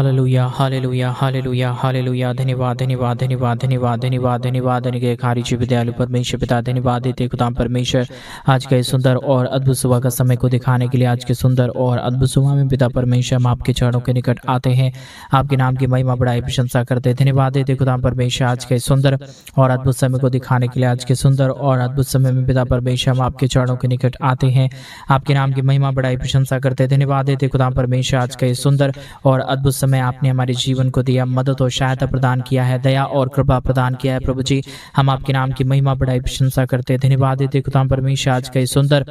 Hallelujah hallelujah hallelujah hallelujah. धन्यवाद धन्यवाद धन्यवाद धन्यवाद धन्यवाद धन्यवाद अनुग्रहकारी विद्यालु परमेश्वर पिता, धन्यवाद देते खुदाम परमेश्वर आज के सुंदर और अद्भुत सुबह का समय को दिखाने के लिए। आज के सुंदर और अद्भुत सुबह में पिता परमेश्वर हम आपके चरणों के निकट आते हैं, आपके नाम की महिमा बढ़ाई प्रशंसा करते हैं। धन्यवाद देते खुदाम परमेश्वर आज के सुंदर और अद्भुत समय को दिखाने के लिए। आज के सुंदर और अद्भुत समय में पिता परमेश्वर हम आपके चरणों के निकट आते हैं, आपके नाम की महिमा बढ़ाई प्रशंसा करते हैं। धन्यवाद देते खुदाम परमेश्वर आज के सुंदर और अद्भुत समय आपने हमारे जीवन को दिया, मदद और सहायता प्रदान किया है, दया और कृपा प्रदान किया है। प्रभु जी हम आपके नाम की महिमा बढ़ाई प्रशंसा करते हैं। धन्यवाद देते खुदाम परमेश्वर आज के सुंदर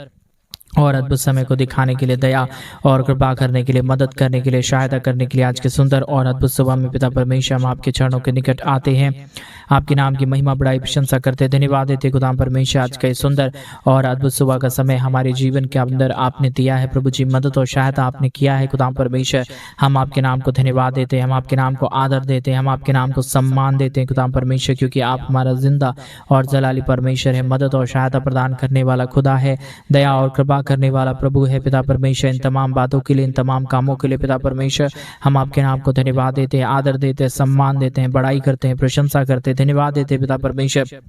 और अद्भुत समय को दिखाने के लिए, दया और कृपा करने के लिए, मदद करने के लिए, सहायता करने के लिए। आज के सुंदर और अद्भुत सुबह में पिता परमेश्वर हम आपके चरणों के निकट आते हैं, आपके नाम की महिमा बढ़ाई प्रशंसा करते हैं। धन्यवाद देते खुदाम परमेश्वर आज का सुंदर और अद्भुत सुबह का समय हमारे जीवन के अंदर आपने दिया है। प्रभु जी मदद और सहायता आपने किया है खुदाम परमेश्वर। हम आपके नाम को धन्यवाद देते हैं, हम आपके नाम को आदर देते हैं, हम आपके नाम को सम्मान देते हैं खुदाम परमेश्वर, क्योंकि आप हमारा जिंदा और जलाली परमेश्वर है, मदद और सहायता प्रदान करने वाला खुदा है, दया और कृपा करने वाला प्रभु है पिता परमेश्वर। इन तमाम बातों के लिए, इन तमाम कामों के लिए पिता परमेश्वर हम आपके नाम को धन्यवाद देते हैं, आदर देते हैं, सम्मान देते हैं, बड़ाई करते हैं, प्रशंसा करते हैं। धन्यवाद देते हैं पिता परमेश्वर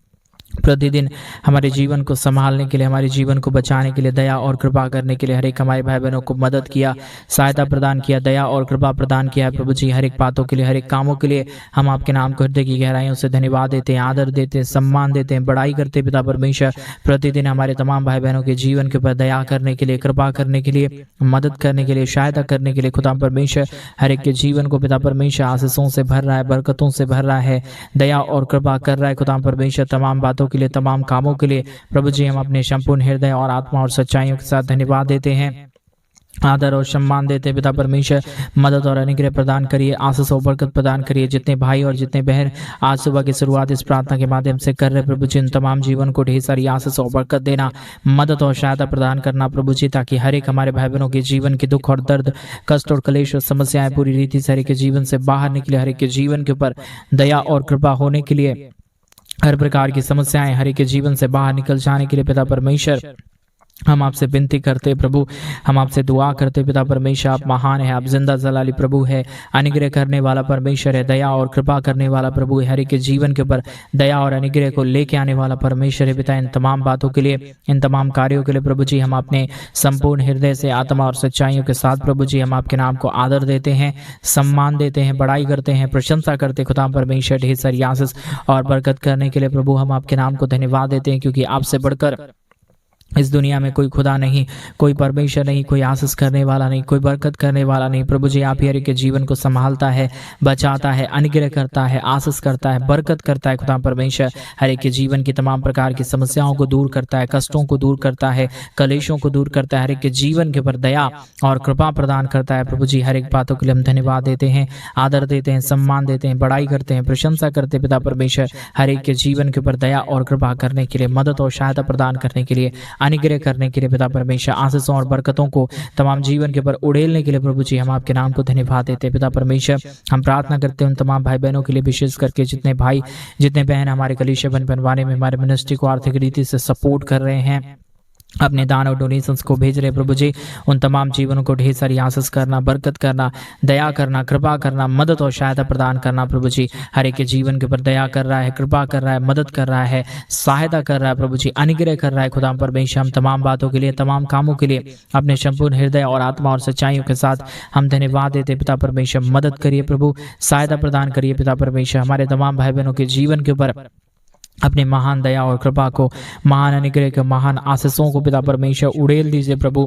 प्रतिदिन हमारे जीवन को संभालने के लिए, हमारे जीवन को बचाने के लिए, दया और कृपा करने के लिए। हर एक हमारे भाई बहनों को मदद किया, सहायता प्रदान किया, दया और कृपा प्रदान किया है प्रभु जी। हर एक बातों के लिए, हर एक कामों के लिए हम आपके नाम को हृदय की गहराइयों से धन्यवाद देते हैं, आदर देते हैं, सम्मान देते हैं, बड़ाई करते हैं पिता परमेश्वर। प्रतिदिन हमारे तमाम भाई बहनों के जीवन के ऊपर दया करने के लिए, कृपा करने के लिए, मदद करने के लिए, सहायता करने के लिए खुदा परमेश्वर हर एक के जीवन को पिता परमेश्वर आशीषों से भर रहा है, बरकतों से भर रहा है, दया और कृपा कर रहा है खुदा परमेश्वर। तमाम बातों के लिए, तमाम कामों के लिए प्रभु जी हम अपने संपूर्ण हृदय और आत्मा और सच्चाइयों के साथ धन्यवाद देते हैं, आदर और सम्मान देते हैं पिता परमेश्वर। मदद और अनुग्रह प्रदान करिए, आशीष और बरकत प्रदान करिए। जितने भाई और जितने बहन आज सुबह की शुरुआत इस प्रार्थना के माध्यम से कर रहे प्रभु जी, इन तमाम जीवन को ढेर सारी आशीष और बरकत देना, मदद और सहायता प्रदान करना प्रभु जी, ताकि हर एक हमारे भाई बहनों के जीवन के दुख और दर्द, कष्ट और क्लेश और समस्याएं पूरी रीति से हर एक के जीवन से बाहर निकले। हर एक के जीवन के ऊपर दया और कृपा होने के लिए, हर प्रकार की समस्याएं हर एक के जीवन से बाहर निकल जाने के लिए पिता परमेश्वर हम आपसे विनती करते प्रभु, हम आपसे दुआ करते पिता परमेश्वर। आप महान है, आप जिंदा जलाली प्रभु है, अनुग्रह करने वाला परमेश्वर है, दया और कृपा करने वाला प्रभु है, हर एक के जीवन के ऊपर दया और अनुग्रह को लेके आने वाला परमेश्वर है पिता। इन तमाम बातों के लिए, इन तमाम कार्यों के लिए प्रभु जी हम अपने संपूर्ण हृदय से, आत्मा और सच्चाइयों के साथ प्रभु जी हम आपके नाम को आदर देते हैं, सम्मान देते हैं, बड़ाई करते हैं, प्रशंसा करते खुदा परमेश्वर। ढेर सारी आशीष और बरकत करने के लिए प्रभु हम आपके नाम को धन्यवाद देते हैं, क्योंकि आपसे बढ़कर इस दुनिया में कोई खुदा नहीं, कोई परमेश्वर नहीं, कोई आशीष करने वाला नहीं, कोई बरकत करने वाला नहीं। प्रभु जी आप ही हर एक के जीवन को संभालता है, बचाता है, अनुग्रह करता है, आशीष करता है, बरकत करता है खुदा परमेश्वर। हर एक के जीवन की तमाम प्रकार की समस्याओं को दूर करता है, कष्टों को दूर करता है, कलेशों को दूर करता है, हर एक के जीवन के ऊपर दया और कृपा प्रदान करता है प्रभु जी। हर एक बातों के लिए हम धन्यवाद देते हैं, आदर देते हैं, सम्मान देते हैं, बड़ाई करते हैं, प्रशंसा करते हैं पिता परमेश्वर। हर एक के जीवन के ऊपर दया और कृपा करने के लिए, मदद और सहायता प्रदान करने के लिए, अनुग्रह करने के लिए पिता परमेश्वर, आशीषों और बरकतों को तमाम जीवन के ऊपर उड़ेलने के लिए प्रभु जी हम आपके नाम को धन्यवाद देते हैं पिता परमेश्वर। हम प्रार्थना करते हैं उन तमाम भाई बहनों के लिए, विशेष करके जितने भाई जितने बहन हमारे कलीसिया बनवाने में, हमारे मिनिस्ट्री को आर्थिक रीति से सपोर्ट कर रहे हैं, अपने दान और डोनेशंस को भेज रहे प्रभु जी, उन तमाम जीवनों को ढेर सारी आशीष करना, बरकत करना, दया करना, कृपा करना, मदद और सहायता प्रदान करना प्रभु जी। हर एक के जीवन के ऊपर दया कर रहा है, कृपा कर रहा है, मदद कर रहा है, सहायता कर रहा है प्रभु जी, अनुग्रह कर रहा है खुदा परमेश्वर। हम तमाम बातों के लिए, तमाम कामों के लिए अपने संपूर्ण हृदय और आत्मा और सच्चाइयों के साथ हम धन्यवाद देते पिता परमेश्वर। मदद करिए प्रभु, सहायता प्रदान करिए पिता परमेश्वर। हमारे तमाम भाई बहनों के जीवन के ऊपर अपने महान दया और कृपा को, महान अनुग्रह के, महान आशीषों को पिता परमेश्वर उड़ेल दीजिए प्रभु,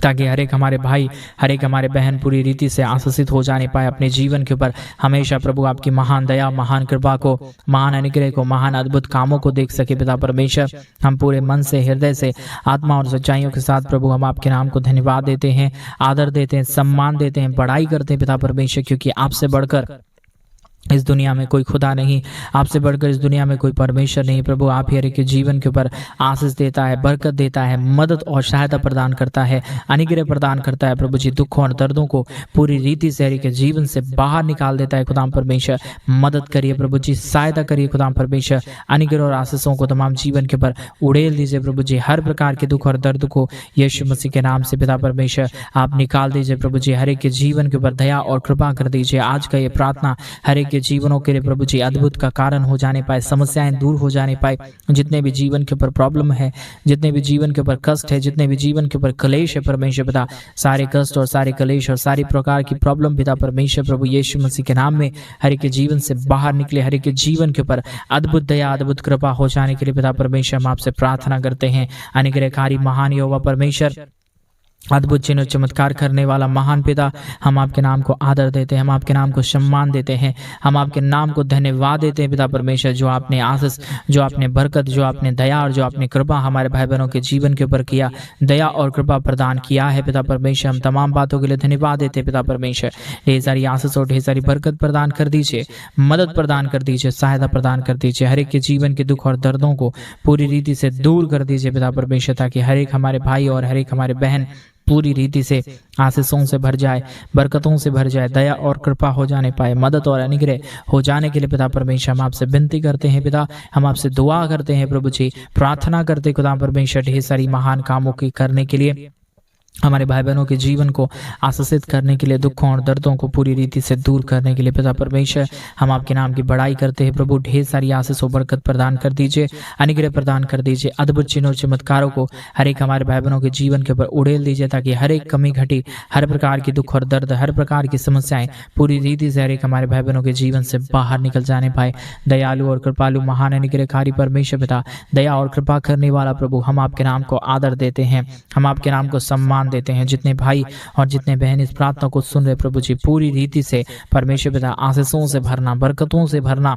ताकि हर एक हमारे भाई, हर एक हमारे बहन पूरी रीति से आशीषित हो जाने पाए अपने जीवन के ऊपर। हमेशा प्रभु आपकी महान दया, महान कृपा को, महान अनुग्रह को, महान अद्भुत कामों को देख सके पिता परमेश्वर। हम पूरे मन से, हृदय से, आत्मा और सच्चाइयों के साथ प्रभु हम आपके नाम को धन्यवाद देते हैं, आदर देते हैं, सम्मान देते हैं, बड़ाई करते हैं पिता परमेश्वर, क्योंकि आपसे बढ़कर इस दुनिया में कोई खुदा नहीं, आपसे बढ़कर इस दुनिया में कोई परमेश्वर नहीं। प्रभु आप ही हर एक के जीवन के ऊपर आशीष देता है, बरकत देता है, मदद और सहायता प्रदान करता है, अनुग्रह प्रदान करता है। प्रभु जी दुखों और दर्दों को पूरी रीति से हर एक के जीवन से बाहर निकाल देता है। खुदाम परमेश्वर मदद करिए प्रभु जी, सहायता करिए खुदाम परमेश्वर, अनुग्रह और आशीषों को तमाम जीवन के ऊपर उड़ेल दीजिए प्रभु जी। हर प्रकार के दुख और दर्द को यीशु मसीह के नाम से पिता परमेश्वर आप निकाल दीजिए प्रभु जी। हर एक के जीवन के ऊपर दया और कृपा कर दीजिए। आज का ये प्रार्थना हर एक के जीवनों के लिए प्रभु जी अद्भुत का कारण हो जाने पाए, समस्याएं दूर हो जाने पाए। जितने भी जीवन के ऊपर प्रॉब्लम है, जितने भी जीवन के ऊपर कष्ट है, जितने भी जीवन के ऊपर क्लेश है परमेश्वर पिता, सारे कष्ट और सारे क्लेश और सारी प्रकार की प्रॉब्लम पिता परमेश्वर प्रभु यीशु मसीह के नाम में हर एक के जीवन से बाहर निकले। हर एक के जीवन के ऊपर अद्भुत दया, अद्भुत कृपा हो जाने के लिए पिता परमेश्वर हम आपसे प्रार्थना करते हैं। अनुग्रहकारी महान यहोवा परमेश्वर, अद्भुत चिन्ह चमत्कार करने वाला महान पिता, हम आपके नाम को आदर देते हैं, हम आपके नाम को सम्मान देते हैं, हम आपके नाम को धन्यवाद देते हैं पिता परमेश्वर। जो आपने आशीष, जो आपने बरकत, जो आपने दया और जो आपने कृपा हमारे भाई बहनों के जीवन के ऊपर किया, दया और कृपा प्रदान किया है पिता परमेश्वर, हम तमाम बातों के लिए धन्यवाद देते हैं पिता परमेश्वर। ढेर सारी आशीष और ढेर सारी बरकत प्रदान कर दीजिए, मदद प्रदान कर दीजिए, सहायता प्रदान कर दीजिए। हर एक के जीवन के दुख और दर्दों को पूरी रीति से दूर कर दीजिए पिता परमेश्वर, ताकि हर एक हमारे भाई और हर एक हमारे बहन पूरी रीति से आशीषों से भर जाए, बरकतों से भर जाए, दया और कृपा हो जाने पाए, मदद और अनुग्रह हो जाने के लिए पिता परमेश्वर हम आपसे विनती करते हैं पिता, हम आपसे दुआ करते हैं प्रभु जी, प्रार्थना करते खुदा परमेश्वर ढेर सारी महान कामों की करने के लिए, हमारे भाई बहनों के जीवन को आशीषित करने के लिए, दुखों और दर्दों को पूरी रीति से दूर करने के लिए पिता परमेश्वर हम आपके नाम की बड़ाई करते हैं प्रभु। ढेर सारी आशीष और बरकत प्रदान कर दीजिए, अनुग्रह प्रदान कर दीजिए, अद्भुत चिन्ह और चमत्कारों को हर एक हमारे भाई बहनों के जीवन के ऊपर उड़ेल दीजिए, ताकि हर एक कमी घटी, हर प्रकार की दुख और दर्द, हर प्रकार की समस्याएं पूरी रीति से हर एक हमारे भाई बहनों के जीवन से बाहर निकल जाने पाए। दयालु और कृपालु महान अनुग्रहकारी परमेश्वर पिता, दया और कृपा करने वाला प्रभु, हम आपके नाम को आदर देते हैं, हम आपके नाम को सम्मान देते हैं। जितने भाई और जितने बहन इस प्रार्थना को सुन रहे प्रभु जी, पूरी रीति से परमेश्वर पिता आशीषों से भरना, बरकतों से भरना,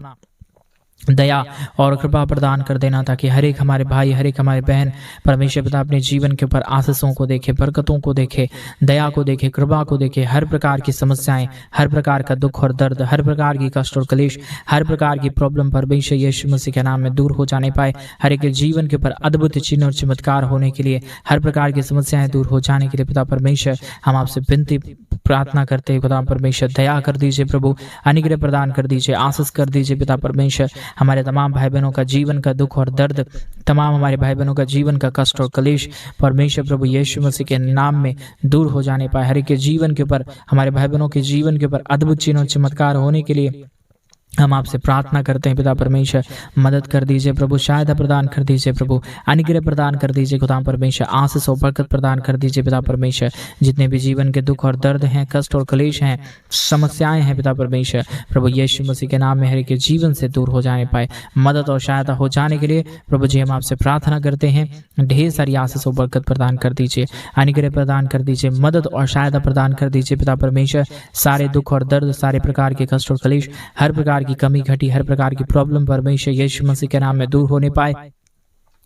दया और कृपा प्रदान कर देना, ताकि हर एक हमारे भाई, हर एक हमारे बहन परमेश्वर पिता अपने जीवन के ऊपर आशीषों को देखे, बरकतों को देखे, दया को देखे, कृपा को देखे। हर प्रकार की समस्याएं, हर प्रकार का दुख और दर्द, हर प्रकार की कष्ट और क्लेश, हर प्रकार की प्रॉब्लम परमेश्वर यीशु मसीह के नाम में दूर हो जाने पाए। हर एक जीवन के ऊपर अद्भुत चिन्ह और चमत्कार होने के लिए, हर प्रकार की समस्याएं दूर हो जाने के लिए पिता परमेश्वर हम आपसे विनती प्रार्थना करते हैं खुदा परमेश्वर, दया कर दीजिए प्रभु, अनुग्रह प्रदान कर दीजिए, आशीष कर दीजिए पिता परमेश्वर। हमारे तमाम भाई बहनों का जीवन का दुख और दर्द, तमाम हमारे भाई बहनों का जीवन का कष्ट और क्लेश परमेश्वर प्रभु यीशु मसीह के नाम में दूर हो जाने पाए। हर एक के जीवन के ऊपर, हमारे भाई बहनों के जीवन के ऊपर अद्भुत चिन्ह और चमत्कार होने के लिए हम आपसे प्रार्थना करते हैं पिता परमेश्वर, मदद कर दीजिए प्रभु, सहायता प्रदान कर दीजिए प्रभु, अनुग्रह प्रदान कर दीजिए खुदा परमेश्वर, आशीष और बरकत प्रदान कर दीजिए पिता परमेश्वर। जितने भी जीवन के दुख और दर्द हैं, कष्ट और क्लेश हैं, समस्याएं हैं पिता परमेश्वर प्रभु यीशु मसीह के नाम में हर एक के जीवन से दूर हो जाने पाए, मदद और सहायता हो जाने के लिए प्रभु जी हम आपसे प्रार्थना करते हैं। ढेर सारी आशीष और बरकत प्रदान कर दीजिए, अनुग्रह प्रदान कर दीजिए, मदद और सहायता प्रदान कर दीजिए पिता परमेश्वर। सारे दुख और दर्द, सारे प्रकार के कष्ट और क्लेश, हर प्रकार की कमी घटी, हर प्रकार की प्रॉब्लम परमेश्वर यीशु मसीह के नाम में दूर होने पाए।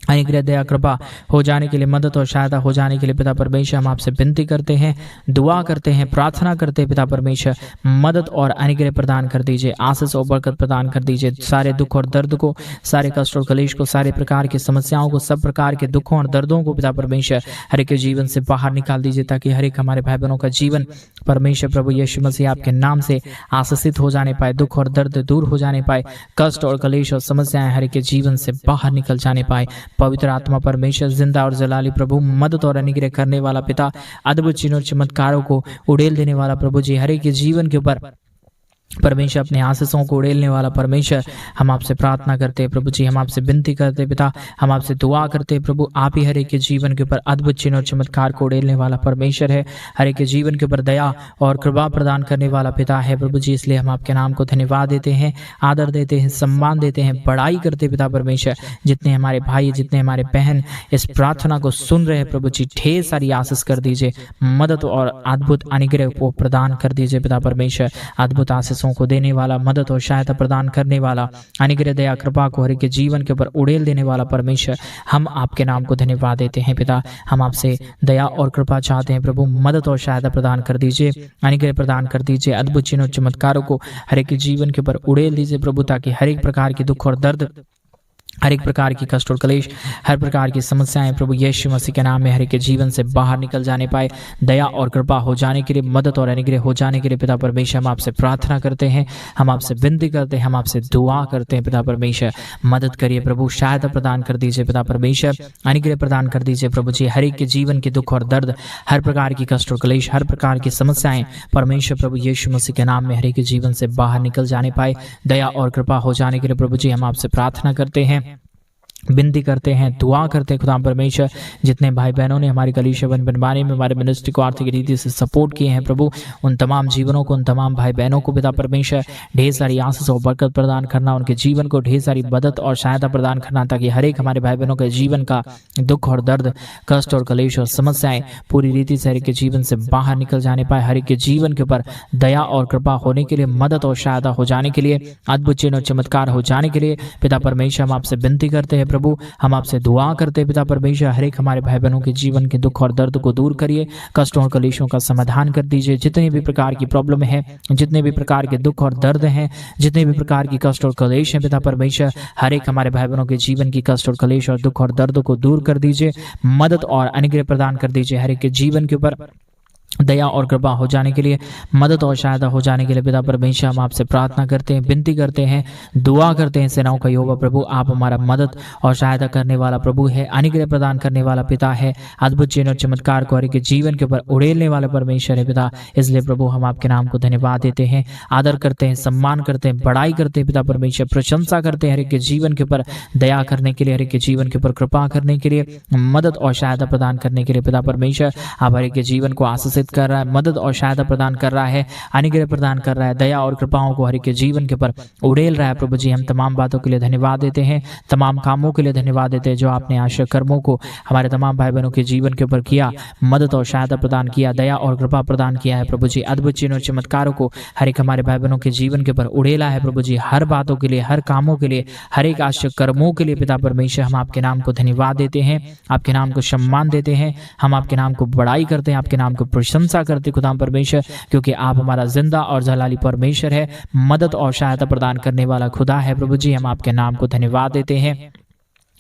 अनुग्रह, दया, कृपा हो जाने के लिए, मदद और सहायता हो जाने के लिए पिता परमेश्वर हम आपसे विनती करते हैं, दुआ करते हैं, प्रार्थना करते हैं पिता परमेश्वर। मदद और अनुग्रह प्रदान कर दीजिए, आशीष और बरकत प्रदान कर दीजिए। सारे दुख और दर्द को, सारे कष्ट और क्लेश को, सारे प्रकार की समस्याओं को, सब प्रकार के दुखों और दर्दों को पिता परमेश्वर हर एक के जीवन से बाहर निकाल दीजिए, ताकि हर एक हमारे भाई बहनों का जीवन परमेश्वर प्रभु यीशु मसीह आपके नाम से आशीषित हो जाने पाए, दुख और दर्द दूर हो जाने पाए, कष्ट और क्लेश और समस्याएं हर एक के जीवन से बाहर निकल जाने पाए। पवित्र आत्मा परमेश्वर, जिंदा और जलाली प्रभु, मदद और अनुग्रह करने वाला पिता, अद्भुत चिन्ह और चमत्कारों को उड़ेल देने वाला प्रभु जी, हर एक के जीवन के ऊपर परमेश्वर अपने आशीषों को उड़ेलने वाला परमेश्वर हम आपसे प्रार्थना करते हैं प्रभु जी, हम आपसे विनती करते हैं पिता, हम आपसे दुआ करते हैं प्रभु। आप ही हर एक के जीवन के ऊपर अद्भुत चिन्ह और चमत्कार को उड़ेलने वाला परमेश्वर है, हर एक के जीवन के ऊपर दया और कृपा प्रदान करने वाला पिता है प्रभु जी। इसलिए हम आपके नाम को धन्यवाद देते हैं, आदर देते हैं, सम्मान देते हैं, बड़ाई करते हैं पिता परमेश्वर। जितने हमारे भाई, जितने हमारे बहन इस प्रार्थना को सुन रहे हैं प्रभु जी, ढेर सारी आशीष कर दीजिए, मदद और अद्भुत अनुग्रह को प्रदान कर दीजिए पिता परमेश्वर। अद्भुत आशीष आशीषों को देने वाला, मदद और सहायता प्रदान करने वाला, अनुग्रह दया कृपा को हर एक के जीवन के ऊपर उड़ेल देने वाला परमेश्वर, हम आपके नाम को धन्यवाद देते हैं पिता। हम आपसे दया और कृपा चाहते हैं प्रभु, मदद और सहायता प्रदान कर दीजिए, अनुग्रह प्रदान कर दीजिए, अद्भुत चिन्ह और चमत्कारों को हर एक के जीवन के ऊपर उड़ेल दीजिए प्रभु, ताकि हर एक प्रकार के दुख और दर्द, हर एक प्रकार की कष्ट और क्लेश, हर प्रकार की समस्याएं प्रभु यीशु मसीह के नाम में हर एक के जीवन से बाहर निकल जाने पाए। दया और कृपा हो जाने के लिए, मदद और अनुग्रह हो जाने के लिए पिता परमेश्वर हम आपसे प्रार्थना करते हैं, हम आपसे विनती करते हैं, हम आपसे दुआ करते हैं पिता परमेश्वर। मदद करिए प्रभु, सहायता प्रदान कर दीजिए पिता परमेश्वर, अनुग्रह प्रदान कर दीजिए प्रभु जी। हर एक के जीवन के दुख और दर्द, हर प्रकार की कष्ट और क्लेश, हर प्रकार की समस्याएं परमेश्वर प्रभु यीशु मसीह के नाम में हर एक के जीवन से बाहर निकल जाने पाए। दया और कृपा हो जाने के लिए प्रभु जी हम आपसे प्रार्थना करते हैं, विनती करते हैं, दुआ करते हैं खुदा परमेश्वर। जितने भाई बहनों ने हमारी कलीसिया बनवाने में हमारे मिनिस्ट्री को आर्थिक रीति से सपोर्ट किए हैं प्रभु, उन तमाम जीवनों को, उन तमाम भाई बहनों को पिता परमेश्वर ढेर सारी आशीष और बरकत प्रदान करना, उनके जीवन को ढेर सारी मदद और सहायता प्रदान करना, ताकि हर एक हमारे भाई बहनों के जीवन का दुख और दर्द, कष्ट और कलेश और समस्याएं पूरी रीति से हर एक के जीवन से बाहर निकल जाने पाए। हर एक के जीवन के ऊपर दया और कृपा होने के लिए, मदद और सहायता हो जाने के लिए, अद्भुत चिन्ह और चमत्कार हो जाने के लिए पिता परमेश्वर हम आपसे विनती करते हैं प्रभु, हम आपसे दुआ करते हैं पिता परमेश्वर। हर एक हमारे भाई बहनों के जीवन के दुख और दर्द को दूर करिए, कष्टों और कलेशों का समाधान कर दीजिए। जितने भी प्रकार की प्रॉब्लम है, जितने भी प्रकार के दुख और दर्द हैं, जितने भी प्रकार की कष्ट और कलेश हैं पिता परमेश्वर, हर एक हमारे भाई बहनों के जीवन की कष्ट और कलेश और दुख और दर्द को दूर कर दीजिए, मदद और अनुग्रह प्रदान कर दीजिए। हर एक के जीवन के ऊपर दया और कृपा हो जाने के लिए, मदद और सहायता हो जाने के लिए पिता परमेश्वर हम आपसे प्रार्थना करते हैं, विनती करते हैं, दुआ करते हैं। सेनाओं का यहोवा प्रभु, आप हमारा मदद और सहायता करने वाला प्रभु है, अनुग्रह प्रदान करने वाला पिता है, अद्भुत चिन्ह और चमत्कार को हर एक के जीवन के ऊपर उड़ेलने वाला परमेश्वर है पिता। इसलिए प्रभु हम आपके नाम को धन्यवाद देते हैं, आदर करते हैं, सम्मान करते हैं, बड़ाई करते हैं पिता परमेश्वर, प्रशंसा करते हैं हर एक के जीवन के ऊपर दया करने के लिए, हर एक के जीवन के ऊपर कृपा करने के लिए, मदद और सहायता प्रदान करने के लिए पिता परमेश्वर। आप हर एक के जीवन को आशीषित कर रहा है, मदद और सहायता प्रदान कर रहा है, अनुग्रह प्रदान कर रहा है, दया और कृपाओं को हर एक के जीवन के ऊपर उड़ेल रहा है प्रभु जी। हम तमाम बातों के लिए धन्यवाद देते हैं, तमाम कामों के लिए धन्यवाद देते हैं जो आपने आश्चर्य कर्मों को हमारे तमाम भाई बहनों के जीवन के ऊपर किया, मदद और सहायता प्रदान किया, दया और कृपा प्रदान किया है प्रभु जी। अद्भुत चिन्ह और चमत्कारों को हर एक हमारे भाई बहनों के जीवन के ऊपर उड़ेला है प्रभु जी। हर बातों के लिए, हर कामों के लिए, हर एक आश्चर्य कर्मों के लिए पिता परमेश्वर हम आपके नाम को धन्यवाद देते हैं, आपके नाम को सम्मान देते हैं, हम आपके नाम को बड़ाई करते हैं, आपके नाम को प्रशंसा करते खुदा परमेश्वर, क्योंकि आप हमारा जिंदा और जलाली परमेश्वर है, मदद और सहायता प्रदान करने वाला खुदा है प्रभु जी। हम आपके नाम को धन्यवाद देते हैं,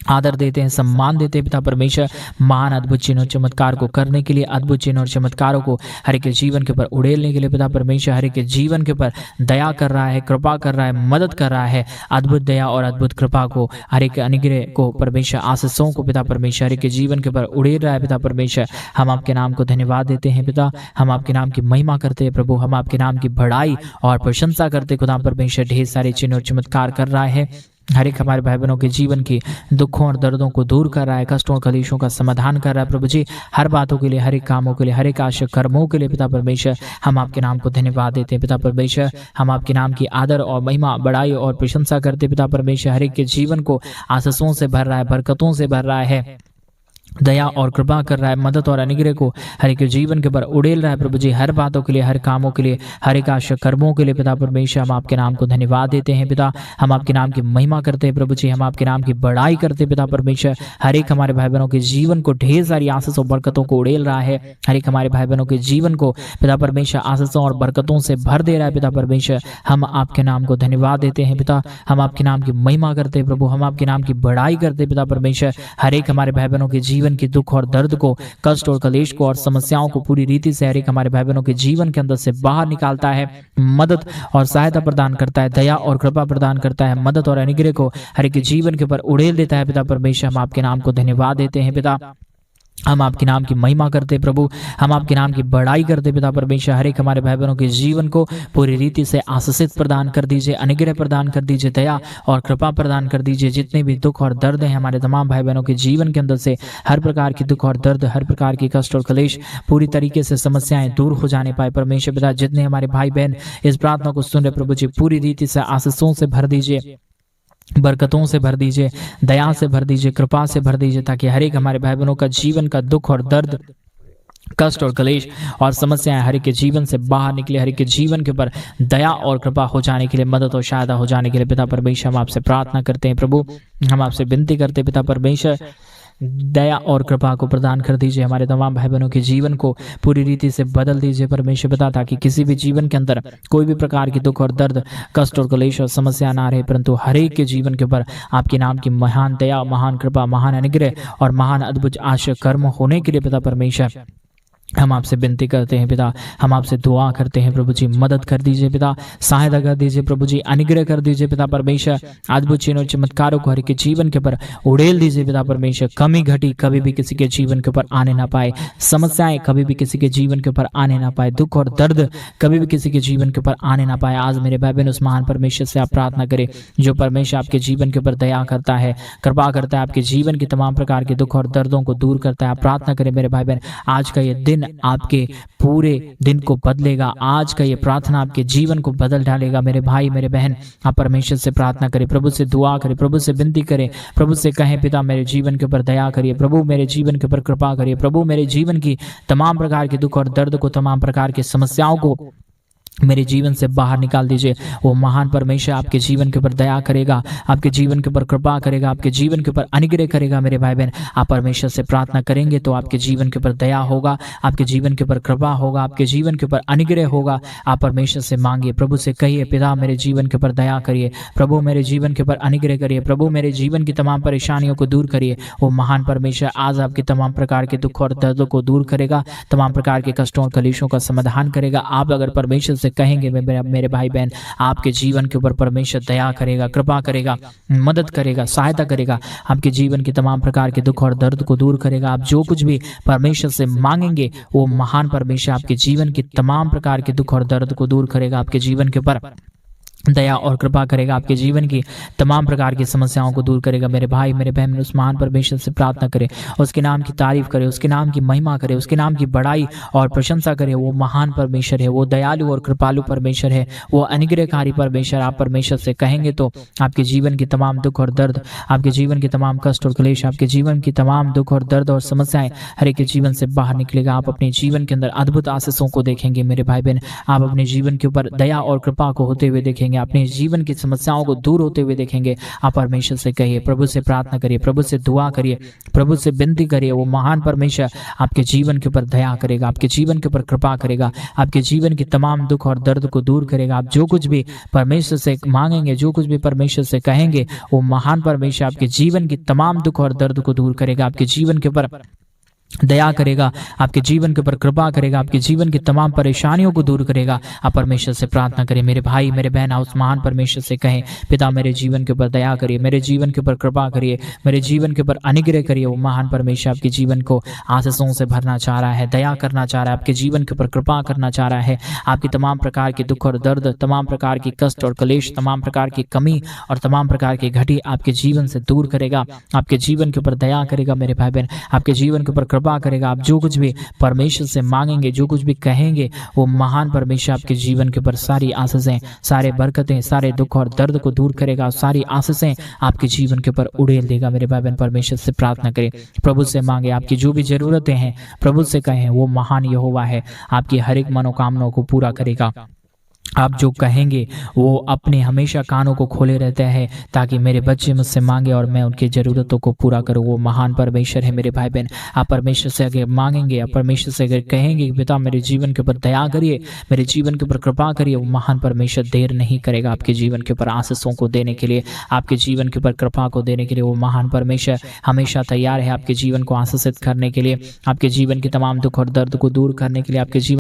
आदर देते हैं, सम्मान देते हैं पिता परमेश्वर। महान अद्भुत चिन्ह और चमत्कार को करने के लिए, अद्भुत चिन्ह और चमत्कारों को हर एक के जीवन के ऊपर उड़ेलने के लिए पिता परमेश्वर हर एक के जीवन के ऊपर दया कर रहा है, कृपा कर रहा है, मदद कर रहा है। अद्भुत दया और अद्भुत कृपा को, हर एक अनुग्रह को परमेश्वर, आशीषों को पिता परमेश्वर हर एक के जीवन के ऊपर उड़ेल रहा है पिता परमेश्वर। हम आपके नाम को धन्यवाद देते हैं पिता, हम आपके नाम की महिमा करते हैं प्रभु, हम आपके नाम की बड़ाई और प्रशंसा करते खुदा परमेश्वर। ढेर सारे चिन्ह और चमत्कार कर रहा है, हर एक हमारे भाई बहनों के जीवन की दुखों और दर्दों को दूर कर रहा है, कष्टों और कलेशों का समाधान कर रहा है प्रभु जी। हर बातों के लिए, हर एक कामों के लिए, हर एक आश्चर्य कर्मों के लिए पिता परमेश्वर हम आपके नाम को धन्यवाद देते हैं पिता परमेश्वर। हम आपके नाम की आदर और महिमा, बड़ाई और प्रशंसा करते पिता परमेश्वर। हर एक के जीवन को आशीषों से भर रहा है, बरकतों से भर रहा है, दया और कृपा कर रहा है, मदद और अनुग्रह को हर एक जीवन के ऊपर उड़ेल रहा है प्रभु जी। हर बातों के लिए, हर कामों के लिए, हर एक आश्चर्य कर्मों के लिए पिता परमेश्वर हम आपके नाम को धन्यवाद देते हैं पिता। हम आपके नाम की महिमा करते हैं प्रभु जी, हम आपके नाम की बड़ाई करते हैं पिता परमेश्वर। हर एक हमारे भाई बहनों के जीवन को ढेर सारी आशीषों और बरकतों को उड़ेल रहा है, हर एक हमारे भाई बहनों के जीवन को पिता परमेश्वर आशीषों और बरकतों से भर दे रहा है पिता परमेश्वर। हम आपके नाम को धन्यवाद देते हैं पिता, हम आपके नाम की महिमा करते हैं प्रभु, हम आपके नाम की बड़ाई करते हैं पिता परमेश्वर। हर एक हमारे भाई बहनों के जीवन की दुख और दर्द को, कष्ट और कलेश को और समस्याओं को पूरी रीति से हर एक हमारे भाई बहनों के जीवन के अंदर से बाहर निकालता है, मदद और सहायता प्रदान करता है, दया और कृपा प्रदान करता है, मदद और अनुग्रह को हर एक के जीवन के ऊपर उड़ेल देता है पिता परमेश्वर। हम आपके नाम को धन्यवाद देते हैं पिता, हम आपके नाम की महिमा करते प्रभु, हम आपके नाम की बड़ाई करते पिता परमेश्वर। हर एक हमारे भाई बहनों के जीवन को पूरी रीति से आशीषित प्रदान कर दीजिए, अनुग्रह प्रदान कर दीजिए, दया और कृपा प्रदान कर दीजिए। जितने भी दुख और दर्द हैं हमारे तमाम भाई बहनों के जीवन के अंदर से, हर प्रकार की दुख और दर्द, हर प्रकार की कष्ट और कलेश, पूरी तरीके से समस्याएं दूर हो जाने पाए परमेश्वर पिता। जितने हमारे भाई बहन इस प्रार्थना को सुन रहे प्रभु जी, पूरी रीति से आशीषों से भर दीजिए, बरकतों से भर दीजिए, दया से भर दीजिए, कृपा से भर दीजिए, ताकि हर एक हमारे भाई बहनों का जीवन का दुख और दर्द कष्ट और क्लेश और समस्याएं हर एक के जीवन से बाहर निकले, हर एक के जीवन के ऊपर दया और कृपा हो जाने के लिए, मदद और सहायता हो जाने के लिए पिता परमेश्वर हम आपसे प्रार्थना करते हैं। प्रभु हम आपसे विनती करते हैं पिता परमेश्वर, दया और कृपा को प्रदान कर दीजिए, हमारे तमाम भाई बहनों के जीवन को पूरी रीति से बदल दीजिए परमेश्वर पिता, ताकि किसी भी जीवन के अंदर कोई भी प्रकार की दुख और दर्द, कष्ट और क्लेश और समस्या ना रहे, परंतु हर एक के जीवन के ऊपर आपके नाम की महान दया, महान कृपा, महान अनुग्रह और महान अद्भुत आश्चर्य कर्म होने के लिए पिता परमेश्वर हम आपसे विनती करते हैं पिता, हम आपसे दुआ करते हैं प्रभु जी, मदद कर दीजिए पिता, सहायता कर दीजिए प्रभु जी, अनुग्रह कर दीजिए पिता परमेश्वर, अद्भुत चिन्ह और चमत्कारों को हर के जीवन के ऊपर उड़ेल दीजिए पिता परमेश्वर। कमी घटी कभी भी किसी के जीवन के ऊपर आने ना पाए, समस्याएं कभी भी किसी के जीवन के ऊपर आने ना पाए, दुख और दर्द कभी भी किसी के जीवन के ऊपर आने ना पाए। आज मेरे भाई बहन उस महान परमेश्वर से आप प्रार्थना करें जो परमेश्वर आपके जीवन के ऊपर दया करता है, कृपा करता है, आपके जीवन के तमाम प्रकार के दुख और दर्दों को दूर करता है। आप प्रार्थना करें मेरे भाई बहन, आज का ये दिन आपके पूरे दिन को बदलेगा, आज का ये प्रार्थना आपके जीवन को बदल डालेगा। मेरे भाई मेरे बहन आप परमेश्वर से प्रार्थना करें, प्रभु से दुआ करें, प्रभु से विनती करें, प्रभु से कहें पिता मेरे जीवन के ऊपर दया करिए, प्रभु मेरे जीवन के ऊपर कृपा करिए, प्रभु मेरे जीवन की तमाम प्रकार के दुख और दर्द को, तमाम प्रकार की समस्याओं को मेरे जीवन से बाहर निकाल दीजिए। वो महान परमेश्वर आपके जीवन के ऊपर दया करेगा, आपके जीवन के ऊपर कृपा करेगा, आपके जीवन के ऊपर अनुग्रह करेगा। मेरे भाई बहन आप परमेश्वर से प्रार्थना करेंगे तो आपके जीवन के ऊपर दया होगा, आपके जीवन के ऊपर कृपा होगा, आपके जीवन के ऊपर अनुग्रह होगा। आप परमेश्वर से मांगिए, प्रभु से कहिए पिता मेरे जीवन के ऊपर दया करिए, प्रभु मेरे जीवन के ऊपर अनुग्रह करिए, प्रभु मेरे जीवन की तमाम परेशानियों को दूर करिए। वो महान परमेश्वर आज आपके तमाम प्रकार के दुख और दर्दों को दूर करेगा, तमाम प्रकार के कष्टों और कलेशों का समाधान करेगा। आप अगर परमेश्वर से कहेंगे मेरे भाई बहन आपके जीवन के ऊपर परमेश्वर दया करेगा, कृपा करेगा, मदद करेगा, सहायता करेगा, आपके जीवन के तमाम प्रकार के दुख और दर्द को दूर करेगा। आप जो कुछ भी परमेश्वर से मांगेंगे वो महान परमेश्वर आपके जीवन के तमाम प्रकार के दुख और दर्द को दूर करेगा, आपके जीवन के ऊपर दया और कृपा करेगा, आपके जीवन की तमाम प्रकार की समस्याओं को दूर करेगा। मेरे भाई मेरे बहन उस महान परमेश्वर से प्रार्थना करें, उसके नाम की तारीफ करें, उसके नाम की महिमा करें, उसके नाम की बड़ाई और प्रशंसा करें। वो महान परमेश्वर है, वो दयालु और कृपालु परमेश्वर है, वो अनुग्रहकारी परमेश्वर। आप परमेश्वर से कहेंगे तो आपके जीवन की तमाम दुख और दर्द, आपके जीवन के तमाम कष्ट और क्लेश, आपके जीवन की तमाम दुख और दर्द और समस्याएं हर एक के जीवन से बाहर निकलेगा। आप अपने जीवन के अंदर अद्भुत आशीषों को देखेंगे। मेरे भाई बहन आप अपने जीवन के ऊपर दया और कृपा को होते हुए देखेंगे, अपने जीवन की समस्याओं को दूर होते हुए देखेंगे। आप परमेश्वर से कहिए, प्रभु से प्रार्थना करिए, प्रभु से दुआ करिए, प्रभु से विनती करिए। वो महान परमेश्वर आपके जीवन के ऊपर दया करेगा, आपके जीवन के ऊपर कृपा करेगा, आपके जीवन की तमाम दुख और दर्द को दूर करेगा। आप जो कुछ भी परमेश्वर से मांगेंगे, जो कुछ भी परमेश्वर से कहेंगे, वो महान परमेश्वर आपके जीवन की तमाम दुख और दर्द को दूर करेगा, आपके जीवन के ऊपर दया करेगा, आपके जीवन के ऊपर कृपा करेगा, आपके जीवन की तमाम परेशानियों को दूर करेगा। आप परमेश्वर से प्रार्थना करें। मेरे भाई मेरे बहन उस महान परमेश्वर से कहें, पिता मेरे जीवन के ऊपर दया करिए, मेरे जीवन के ऊपर कृपा करिए, मेरे जीवन के ऊपर अनुग्रह करिए। वो महान परमेश्वर आपके जीवन को आशीषों से भरना चाह रहा है, दया करना चाह रहा है, आपके जीवन के ऊपर कृपा करना चाह रहा है। आपकी तमाम प्रकार के दुख और दर्द, तमाम प्रकार की कष्ट और क्लेश, तमाम प्रकार की कमी और तमाम प्रकार की घटी आपके जीवन से दूर करेगा, आपके जीवन के ऊपर दया करेगा। मेरे भाई बहन आपके जीवन के ऊपर कृपा करेगा। आप जो कुछ भी परमेश्वर से मांगेंगे, जो कुछ भी कहेंगे, वो महान परमेश्वर आपके जीवन के ऊपर सारी आशीषें, सारे बरकतें, सारे दुख और दर्द को दूर करेगा, सारी आशीषें आपके जीवन के ऊपर उड़ेल देगा। मेरे भाई बहन परमेश्वर से प्रार्थना करें, प्रभु से मांगे, आपकी जो भी जरूरतें हैं प्रभु से कहें। वो महान यहोवा है, आपकी हर एक मनोकामनाओं को पूरा करेगा। आप जो कहेंगे वो अपने हमेशा कानों को खोले रहते हैं ताकि मेरे बच्चे मुझसे मांगे और मैं उनकी ज़रूरतों को पूरा करूं। वो महान परमेश्वर है। मेरे भाई बहन आप परमेश्वर से अगर मांगेंगे, आप परमेश्वर से अगर कहेंगे कि पिता मेरे जीवन के ऊपर दया करिए, मेरे जीवन के ऊपर कृपा करिए, वो महान परमेश्वर देर नहीं करेगा आपके जीवन के ऊपर आशीषों को देने के लिए, आपके जीवन के ऊपर कृपा को देने के लिए। वो महान परमेश्वर हमेशा तैयार है आपके जीवन को आशीषित करने के लिए, आपके जीवन के तमाम दुख और दर्द को दूर करने के लिए, आपके जीवन